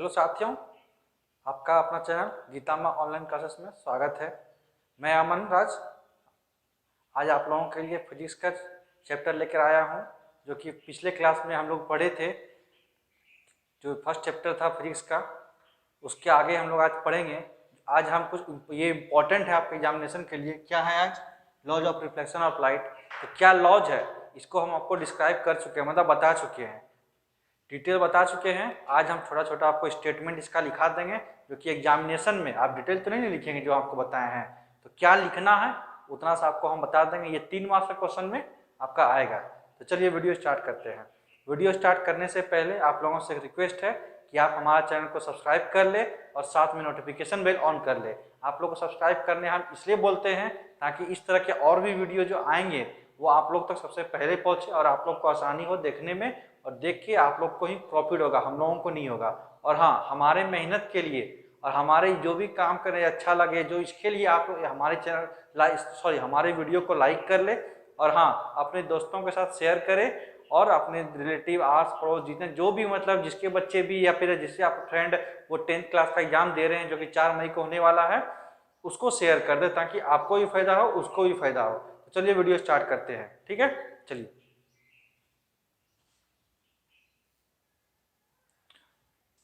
Hello साथियों, आपका अपना चैनल गीतामा ऑनलाइन क्लासेस में स्वागत है। मैं अमन राज आज आप लोगों के लिए फिजिक्स का चैप्टर लेकर आया हूं, जो कि पिछले क्लास में हम लोग पढ़े थे। जो फर्स्ट चैप्टर था फिजिक्स का, उसके आगे हम लोग आज पढ़ेंगे। आज हम कुछ ये इम्पोर्टेंट है आपके एग्जामिनेशन के लिए। क्या है आज? Laws of reflection of light. तो क्या लॉज है, इसको हम आपको डिस्क्राइब कर चुके हैं, मतलब बता चुके हैं, डिटेल बता चुके हैं। आज हम छोटा छोटा आपको स्टेटमेंट इसका लिखा देंगे, जो कि एग्जामिनेशन में आप डिटेल तो नहीं लिखेंगे जो आपको बताए हैं, तो क्या लिखना है उतना सा आपको हम बता देंगे। ये 3 मार्क्स का क्वेश्चन में आपका आएगा। तो चलिए वीडियो स्टार्ट करते हैं। वीडियो स्टार्ट करने से पहले आप लोगों से एक रिक्वेस्ट है कि आप हमारा चैनल को सब्सक्राइब कर ले और साथ में नोटिफिकेशन बेल ऑन कर ले। आप लोग को सब्सक्राइब करने हम इसलिए बोलते हैं ताकि इस तरह के और भी वीडियो जो आएंगे वो आप लोग तक सबसे पहले पहुंचे और आप लोग को आसानी हो देखने में, और देख के आप लोग को ही प्रॉफिट होगा, हम लोगों को नहीं होगा। और हाँ, हमारे मेहनत के लिए और हमारे जो भी काम करें अच्छा लगे, जो इसके लिए आप लोग हमारे चैनल हमारे वीडियो को लाइक कर ले, और हाँ अपने दोस्तों के साथ शेयर करें, और अपने रिलेटिव आस पड़ोस जितने जो भी मतलब जिसके बच्चे भी या फिर जिससे आप फ्रेंड वो 10th क्लास का एग्जाम दे रहे हैं जो कि 4 मई को होने वाला है, उसको शेयर कर दे ताकि आपको भी फायदा हो उसको भी फायदा हो। तो चलिए वीडियो स्टार्ट करते हैं, ठीक है। चलिए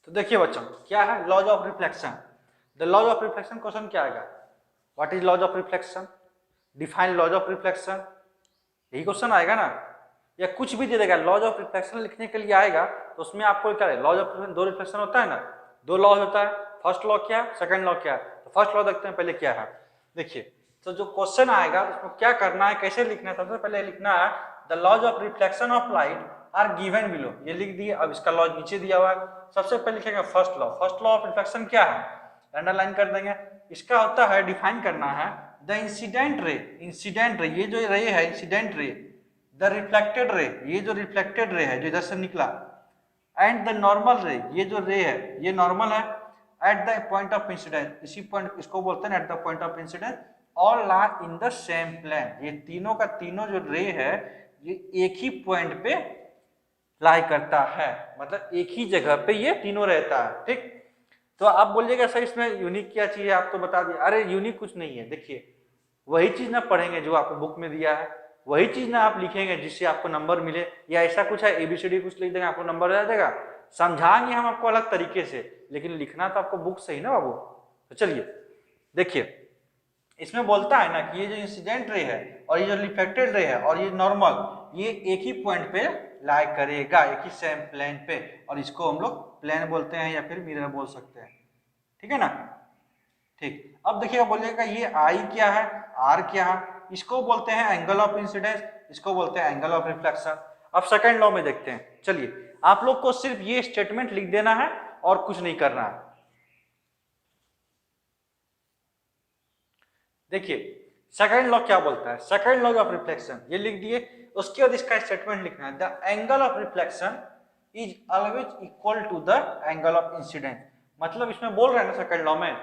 तो देखिए बच्चों, क्या है laws of reflection. The laws of reflection question क्या आएगा? What is laws of reflection, define laws of reflection, यही क्वेश्चन आएगा ना। या कुछ भी दे देगा, लॉज ऑफ रिफ्लेक्शन लिखने के लिए आएगा तो उसमें आपको क्या है, लॉज ऑफ रिफ्लेक्शन, 2 रिफ्लेक्शन होता है ना, 2 लॉज होता है। फर्स्ट लॉ क्या है, सेकंड लॉ क्या है। तो फर्स्ट लॉ देखते हैं पहले क्या है। देखिए, तो जो क्वेश्चन आएगा उसको क्या करना है, कैसे लिखना है। सबसे पहले लिखना है the laws of reflection of light are given below, ये लिख दिए। अब इसका लॉज नीचे दिया हुआ है। सबसे पहले लिखेंगे first law. First law of reflection क्या है, अंडरलाइन कर देंगे। इसका होता है, डिफाइन करना है the incident ray, incident ray, ये जो रे है incident ray, the reflected ray, ये जो रिफ्लेक्टेड रे है जो इधर से निकला, एंड द नॉर्मल रे, ये जो रे है ये नॉर्मल है, at the point of incidence, इसी पॉइंट इसको बोलते हैं at the point of incidence, all lie in the same plane. ये तीनों का तीनों जो रे है ये एक ही पॉइंट पे लाई करता है, मतलब एक ही जगह पे ये तीनों रहता है, ठीक। तो आप बोलिएगा सर इसमें यूनिक क्या चीज है, आप तो बता दिए। अरे यूनिक कुछ नहीं है। देखिए, वही चीज ना पढ़ेंगे जो आपको बुक में दिया है, वही चीज ना आप लिखेंगे जिससे आपको नंबर मिले, या ऐसा कुछ है ABCD कुछ लिख देंगे आपको नंबर आ जाएगा। समझाएंगे हम आपको अलग तरीके से, लेकिन लिखना तो आपको बुक से ही ना बाबू। तो चलिए देखिए, इसमें बोलता है ना कि ये जो इंसिडेंट रे है और ये जो रिफ्लेक्टेड रे है और ये नॉर्मल, ये एक ही पॉइंट पे लाई करेगा, एक ही सेम प्लेन पे, और इसको हम लोग प्लेन बोलते हैं या फिर मिरर बोल सकते हैं, ठीक है ना। ठीक, अब देखिएगा बोलिएगा ये आई क्या है, आर क्या है। इसको बोलते हैं एंगल ऑफ इंसिडेंस, इसको बोलते हैं एंगल ऑफ रिफ्लेक्शन। अब सेकंड लॉ में देखते हैं। चलिए, आप लोग को सिर्फ ये स्टेटमेंट लिख देना है और कुछ नहीं करना है। देखिए सेकंड लॉ क्या बोलता है, सेकंड लॉ ऑफ रिफ्लेक्शन, ये लिख दिए। उसके बाद इसका स्टेटमेंट लिखना है the angle of reflection is always equal to the angle of incidence. मतलब इसमें बोल रहे हैं ना सेकंड लॉ में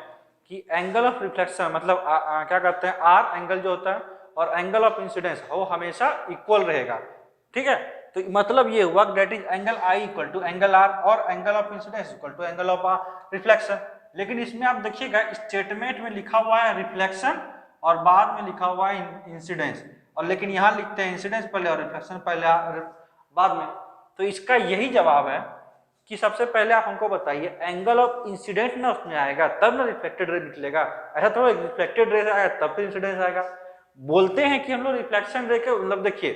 कि एंगल ऑफ रिफ्लेक्शन मतलब क्या कहते हैं, आर एंगल जो होता है और एंगल ऑफ इंसिडेंस वो हमेशा इक्वल रहेगा, ठीक है। तो मतलब ये हुआ that is angle I equal to angle R और angle of incidence equal to angle of reflection. लेकिन इसमें आप देखिएगा स्टेटमेंट में लिखा हुआ है रिफ्लेक्शन और बाद में लिखा हुआ है इंसिडेंस, और लेकिन यहाँ लिखते हैं इंसिडेंस पहले और रिफ्लेक्शन पहले बाद में। तो इसका यही जवाब है कि सबसे पहले आप हमको बताइए एंगल ऑफ इंसिडेंट ना उसमें आएगा तब ना रिफ्लेक्टेड रे निकलेगा। ऐसा थोड़ा रिफ्लेक्टेड रे आएगा तब फिर इंसिडेंस आएगा। बोलते हैं कि हम लोग रिफ्लेक्शन रे के मतलब देखिए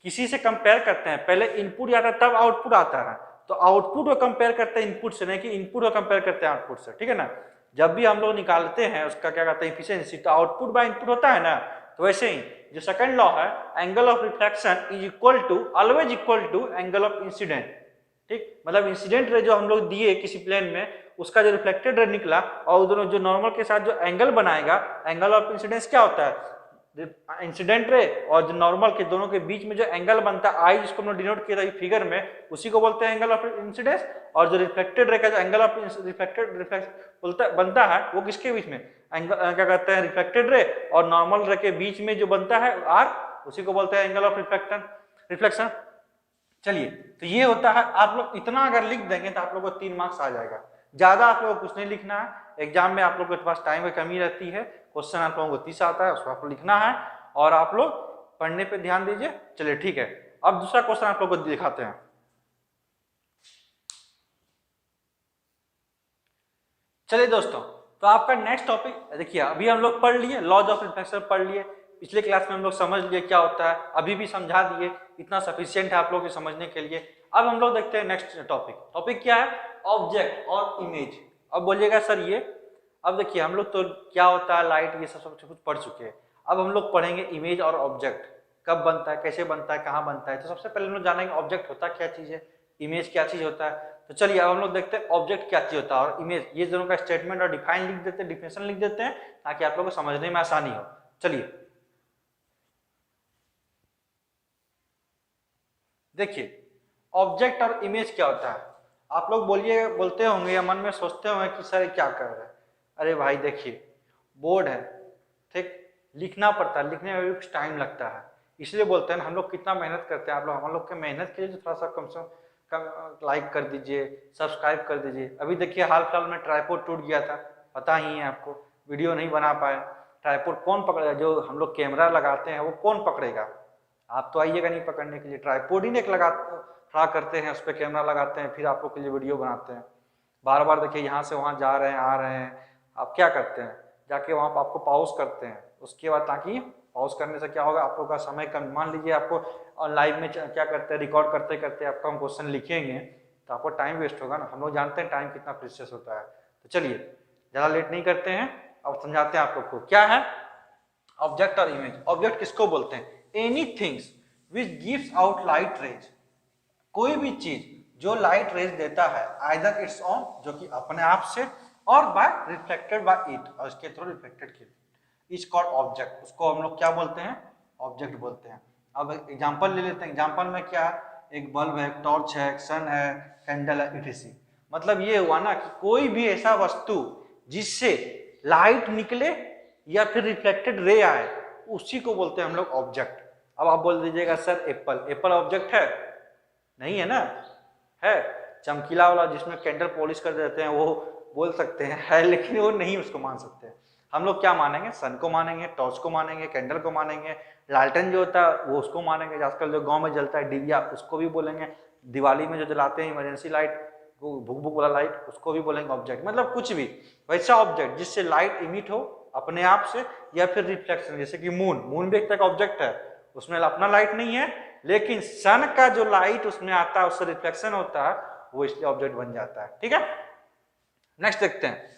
किसी से कंपेयर करते हैं, पहले इनपुट आता है तब आउटपुट आता है, तो आउटपुट को कंपेयर करते हैं इनपुट से, नहीं कि इनपुट को कंपेयर करते हैं आउटपुट से, ठीक है ना। जब भी हम लोग निकालते हैं उसका क्या कहते हैं एफिशिएंसी, तो आउटपुट बाय इनपुट होता है ना। तो वैसे ही जो सेकंड लॉ है angle of reflection is equal to always equal to angle of incident, ठीक। मतलब इंसिडेंट रे जो हम लोग दिए किसी प्लेन में उसका जो रिफ्लेक्टेड रे निकला और दोनों जो नॉर्मल के साथ जो एंगल बनाएगा, एंगल ऑफ इंसिडेंस क्या होता है, इंसिडेंट रे और जो नॉर्मल के दोनों के बीच में जो एंगल बनता है आई, जिसको हमने डिनोट किया था फिगर में, उसी को बोलते हैं एंगल ऑफ इंसिडेंस। और जो रिफ्लेक्टेड रे का जो एंगल ऑफ रिफ्लेक्ट बनता है वो किसके बीच में, एंगल क्या कहते हैं रिफ्लेक्टेड रे और नॉर्मल रे के बीच में जो बनता है आर, उसी को बोलते हैं एंगल ऑफ रिफ्लेक्शन। चलिए, तो ये होता है। आप लोग इतना अगर लिख देंगे तो आप लोग को 3 मार्क्स आ जाएगा। ज्यादा आप लोगों को कुछ नहीं लिखना है, एग्जाम में आप लोगों के पास टाइम की कमी रहती है, क्वेश्चन आप लोगों को 30 आता है, उसको आपको लिखना है और आप लोग पढ़ने पे ध्यान दीजिए। चलिए ठीक है, अब दूसरा क्वेश्चन आप लोगों को दिखाते हैं। चलिए दोस्तों, तो आपका नेक्स्ट टॉपिक देखिए, अभी हम लोग पढ़ लिए लॉज ऑफ रिफ्लेक्शन पढ़ लिए, पिछले क्लास में हम लोग समझ लिए क्या होता है, अभी भी समझा दिए, इतना सफिशिएंट है आप लोग के समझने के लिए। अब हम लोग देखते हैं नेक्स्ट टॉपिक। टॉपिक क्या है? ऑब्जेक्ट और इमेज। अब बोलिएगा सर ये, अब देखिए हम लोग तो क्या होता है लाइट ये सब कुछ पढ़ चुके हैं, अब हम लोग पढ़ेंगे इमेज और ऑब्जेक्ट कब बनता है, कैसे बनता है, कहाँ बनता है। तो सबसे पहले हम लोग जानेंगे ऑब्जेक्ट होता क्या चीज है, इमेज क्या चीज होता है। तो चलिए अब हम लोग देखते हैं ऑब्जेक्ट क्या चीज होता है और इमेज, ये दोनों का स्टेटमेंट और डिफाइन लिख देते हैं, डिफिनेशन लिख देते हैं ताकि आप लोगों को समझने में आसानी हो। चलिए देखिए ऑब्जेक्ट और इमेज क्या होता है। आप लोग बोलते होंगे या मन में सोचते होंगे कि सर क्या कर रहे हैं। अरे भाई देखिए बोर्ड है, ठीक, लिखना पड़ता है, लिखने में भी कुछ टाइम लगता है, इसलिए बोलते हैं हम लोग कितना मेहनत करते हैं। आप लोग हम लोग के मेहनत के लिए थोड़ा सा कम से कम लाइक कर दीजिए, सब्सक्राइब कर दीजिए। अभी देखिए हाल फिलहाल में ट्राइपॉड टूट गया था, पता ही है आपको, वीडियो नहीं बना पाए। ट्राइपॉड कौन पकड़ेगा? जो हम लोग कैमरा लगाते हैं वो कौन पकड़ेगा? आप तो आइएगा नहीं पकड़ने के लिए, ट्राइपॉड ही नहीं खड़ा करते हैं, उस पर कैमरा लगाते हैं, फिर आप लोग के लिए वीडियो बनाते हैं। बार बार देखिए यहाँ से वहाँ जा रहे हैं आ रहे हैं, आप क्या करते हैं जाके वहाँ पर आपको पॉज करते हैं, उसके बाद ताकि पॉज करने से क्या होगा आप लोग का समय कम। मान लीजिए आपको लाइव में क्या करते हैं, रिकॉर्ड करते करते आपका हम क्वेश्चन लिखेंगे तो आपको टाइम वेस्ट होगा ना। हम लोग जानते हैं टाइम कितना प्रीशियस होता है। तो चलिए ज़्यादा लेट नहीं करते हैं, अब समझाते हैं आप लोग को क्या है ऑब्जेक्ट और इमेज। ऑब्जेक्ट किसको बोलते हैं? Any things which gives out light rays, कोई भी चीज जो लाइट रेज देता है, आइदर इट्स ऑन जो कि अपने आप से, और बाय रिफ्लेक्टेड बाय इट, और इसके थ्रू रिफ्लेक्टेड किया, इज कॉल्ड ऑब्जेक्ट। उसको हम लोग क्या बोलते हैं? ऑब्जेक्ट बोलते हैं। अब एग्जांपल ले लेते हैं। एग्जांपल में क्या है? एक बल्ब है, टॉर्च है, सन है, कैंडल है, इटीसी। मतलब ये हुआ ना कि कोई भी ऐसा वस्तु जिससे लाइट निकले या फिर रिफ्लेक्टेड रे आए, उसी को बोलते हैं हम लोग ऑब्जेक्ट। अब आप बोल दीजिएगा सर एप्पल, एप्पल ऑब्जेक्ट है? नहीं है ना, है चमकीला वाला जिसमें कैंडल पॉलिश कर देते हैं वो बोल सकते हैं है, लेकिन वो नहीं उसको मान सकते। हम लोग क्या मानेंगे? सन को मानेंगे, टॉर्च को मानेंगे, कैंडल को मानेंगे, लालटेन जो होता है वो उसको मानेंगे, आजकल जो गांव में जलता है डिबिया उसको भी बोलेंगे, दिवाली में जो जलाते हैं इमरजेंसी लाइट, वो भुक भुक वाला लाइट, उसको भी बोलेंगे ऑब्जेक्ट। मतलब कुछ भी वैसा ऑब्जेक्ट जिससे लाइट इमिट हो अपने आप से या फिर रिफ्लेक्शन, जैसे कि मून, मून भी एक तरह का ऑब्जेक्ट है, उसमें अपना लाइट नहीं है, लेकिन सन का जो लाइट उसमें आता है उससे रिफ्लेक्शन होता है, वो इसलिए ऑब्जेक्ट बन जाता है। ठीक है, नेक्स्ट देखते हैं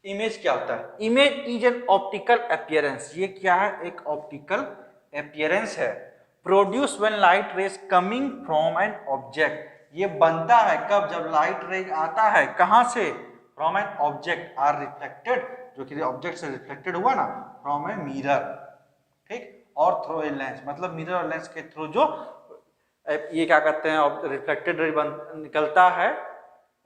इमेज क्या होता है। Image is an optical appearance, ये क्या है? एक ऑप्टिकल अपीयरेंस है, produce when light rays coming from an object. ये बनता है कब? जब लाइट रेज आता है कहां से? From an object are reflected, जो कि ऑब्जेक्ट से रिफ्लेक्टेड हुआ ना, फ्रॉम ए मिरर, ठीक, और थ्रू ए लेंस, मतलब मिरर और लेंस के थ्रू जो ये क्या कहते हैं रिफ्लेक्टेड रे निकलता है,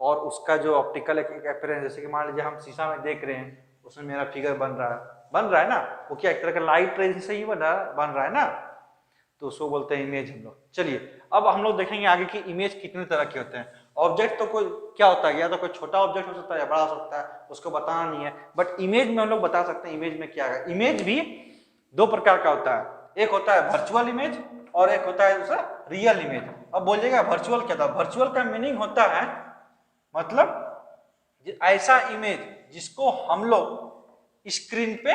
और उसका जो ऑप्टिकल एक अपीयरेंस, जैसे कि मान लीजिए हम शीशा में देख रहे हैं, उसमें मेरा फिगर बन रहा है ना, वो क्या एक तरह का लाइट रे से ही बन रहा है ना, तो उसको बोलते हैं इमेज हम लोग। चलिए अब हम लोग देखेंगे आगे कि इमेज कितने तरह के होते हैं। ऑब्जेक्ट तो कोई क्या होता है, या तो कोई छोटा ऑब्जेक्ट हो सकता है या बड़ा हो सकता है, उसको बताना नहीं है, बट इमेज में हम लोग बता सकते हैं इमेज में क्या है। इमेज भी दो प्रकार का होता है, एक होता है वर्चुअल इमेज और एक होता है दूसरा रियल इमेज। अब बोलिएगा वर्चुअल क्या था? वर्चुअल का मीनिंग होता है मतलब ऐसा इमेज जिसको हम लोग स्क्रीन पे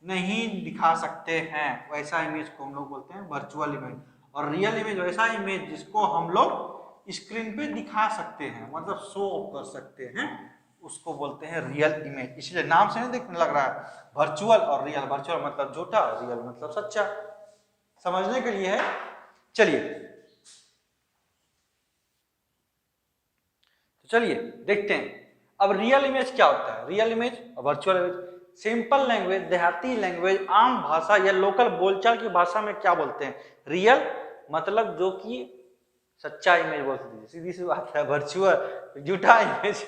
नहीं दिखा सकते हैं, वैसा इमेज को हम लोग बोलते हैं वर्चुअल इमेज। और रियल इमेज वैसा इमेज जिसको हम लोग स्क्रीन पे दिखा सकते हैं, मतलब शो ऑफ कर सकते हैं, उसको बोलते हैं रियल इमेज। इसलिए नाम से नहीं देखने लग रहा है वर्चुअल और रियल, वर्चुअल मतलब झूठा, रियल मतलब सच्चा, समझने के लिए है। चलिए तो चलिए देखते हैं अब रियल इमेज क्या होता है। रियल इमेज और वर्चुअल इमेज, सिंपल लैंग्वेज, देहाती लैंग्वेज, आम भाषा या लोकल बोलचाल की भाषा में क्या बोलते हैं? रियल मतलब जो कि सच्चा इमेज बोलते हैं, सीधी सी बात है। वर्चुअल झूठा इमेज,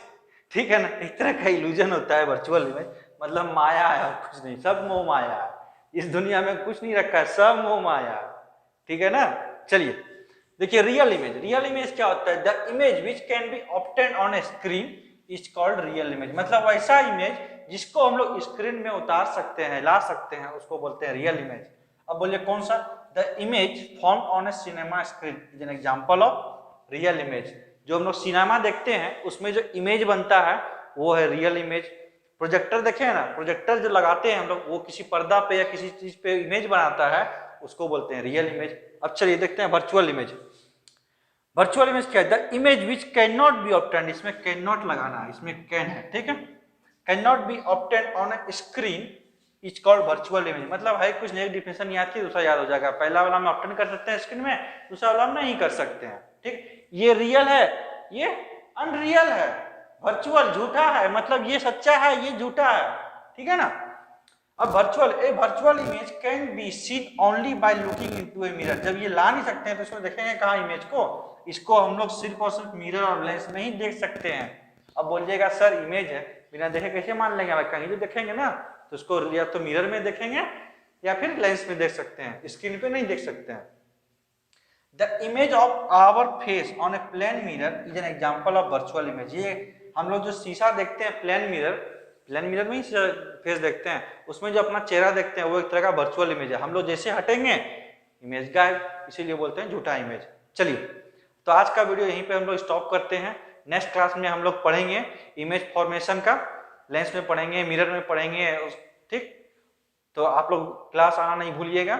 ठीक है ना, एक तरह का इल्यूजन होता है वर्चुअल इमेज, मतलब माया है और कुछ नहीं, सब मोह माया है, इस दुनिया में कुछ नहीं रखा है, सब मोह माया है, ठीक है ना। चलिए देखिए रियल इमेज, रियल इमेज क्या होता है? The image which can be obtained on A screen is called real image. मतलब वैसा इमेज जिसको हम लोग स्क्रीन में उतार सकते हैं, ला सकते हैं, उसको बोलते हैं रियल इमेज। अब बोलिए कौन सा? The image form on A cinema screen is an example of real image. जो हम लोग सिनेमा देखते हैं उसमें जो इमेज बनता है वो है रियल इमेज। प्रोजेक्टर देखे हैं ना, प्रोजेक्टर जो लगाते हैं हम लोग, वो किसी पर्दा पे या किसी चीज पे इमेज बनाता है, उसको बोलते हैं रियल इमेज। अब चलिए देखते हैं वर्चुअल इमेज। वर्चुअल इमेज क्या है? The image which can not be obtained, इसमें कैन नॉट लगाना है, इसमें कैन है, ठीक है। Can not be obtained on A screen is called virtual image. मतलब है कुछ नई डिफिनेशन याद की, दूसरा याद हो जाएगा। पहला वाला में ऑब्टेन कर सकते हैं स्क्रीन में, दूसरा वाला में नहीं कर सकते हैं, ठीक। ये रियल है, ये अनरियल है। वर्चुअल झूठा है, मतलब ये सच्चा है, ये झूठा है, ठीक है ना। अब virtual image can be seen only by looking into a mirror. जब ये ला नहीं सकते हैं तो इसमें देखेंगे कहाँ इमेज को? इसको हम लोग सिर्फ और सिर्फ मिरर और लेंस में ही देख सकते हैं। अब बोलिएगा सर इमेज है, बिना देखे कैसे मान लेंगे? भाई कहीं तो देखेंगे ना, तो उसको या तो मिरर में देखेंगे या फिर लेंस में देख सकते हैं, स्क्रीन पे नहीं देख सकते हैं। The image of our face on a plane mirror is an example of virtual image. ये हम लोग जो शीशा देखते हैं प्लेन मिरर में ही फेस देखते हैं, उसमें जो अपना चेहरा देखते हैं वो एक तरह का वर्चुअल इमेज है। हम लोग जैसे हटेंगे इमेज गायब, इसीलिए बोलते हैं झूठा इमेज। चलिए तो आज का वीडियो यहीं पे हम लोग स्टॉप करते हैं। नेक्स्ट क्लास में हम लोग पढ़ेंगे इमेज फॉर्मेशन का, लेंस में पढ़ेंगे, मिरर में पढ़ेंगे, ठीक। तो आप लोग क्लास आना नहीं भूलिएगा।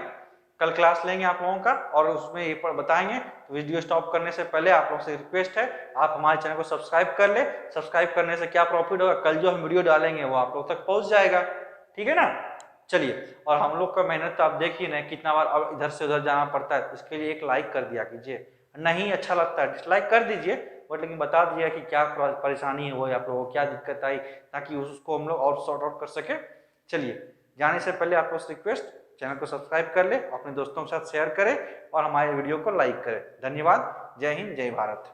कल क्लास लेंगे आप लोगों का और उसमें ये बताएंगे। तो वीडियो स्टॉप करने से पहले आप लोगों से रिक्वेस्ट है, आप हमारे चैनल को सब्सक्राइब कर ले। सब्सक्राइब करने से क्या प्रॉफिट होगा? कल जो हम वीडियो डालेंगे वो आप लोग तक पहुंच जाएगा, ठीक है ना। चलिए, और हम लोग का मेहनत तो आप देखिए ना, कितना बार अब इधर से उधर जाना पड़ता है। इसके लिए एक लाइक कर दिया कीजिए, नहीं अच्छा लगता है डिसलाइक कर दीजिए, बट लेकिन बता दीजिए कि क्या परेशानी हुई, आप लोगों को क्या दिक्कत आई, ताकि उसको हम लोग और सॉर्ट आउट कर सके। चलिए, जाने से पहले आप लोग से रिक्वेस्ट, चैनल को सब्सक्राइब कर ले, अपने दोस्तों के साथ शेयर करें और हमारे वीडियो को लाइक करें। धन्यवाद। जय हिंद, जय भारत।